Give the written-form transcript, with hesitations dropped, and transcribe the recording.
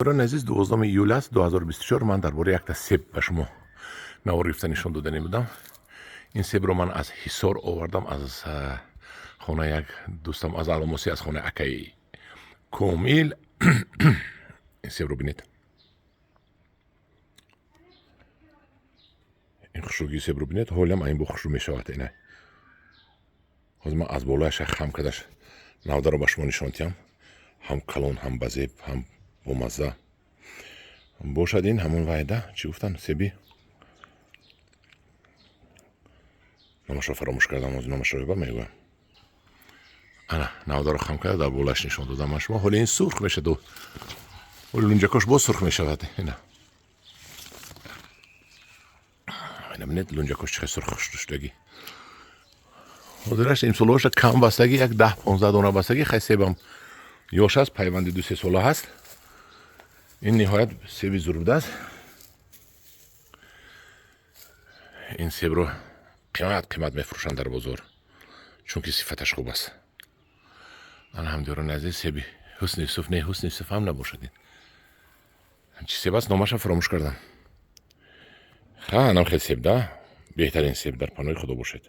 بران عزیز 12 ایول است 2024 من درباره یک تا سیب به شما نوار گرفته نشان دادنی بودم. این سیب رو من از حصار آوردم، از خانه یک دوستم، از علاموسی، از خانه اکای کومیل. این سیب رو بینید، این خشوگی سیب رو بینید، حالم این با خشو می شود. اینه حالا من از بالایش خم کردش نوده رو به شما نشان دادم، هم کلون هم بزیب هم بامزه باشد. این همون وعده چی گفتن سیبی نامش رو فراموش کردم، از نامش رو میگم. انا نوده رو خم کرده در بالایش نشان دادم شما. حالا این سرخ میشه دو لونجکاش با سرخ میشود. اینا ببینید لونجکاش چه سرخ شدگی. حاضرش امسالش کم بستگی یک 10-15 دانه بستگی خیلی سیبم یاش است، پیوند 2-3 ساله هست. این نهایت سیبی زربده است. این سیب رو قیمت میفروشن در بازار چون که صفتش خوب است. انا هم دیران عزیز سیبی حسن یوسف، نه حسن یوسف هم نباشد. این چی سیب است نامش فراموش کردم. خیلی سیب ده بهترین سیب در پناه خدا باشد.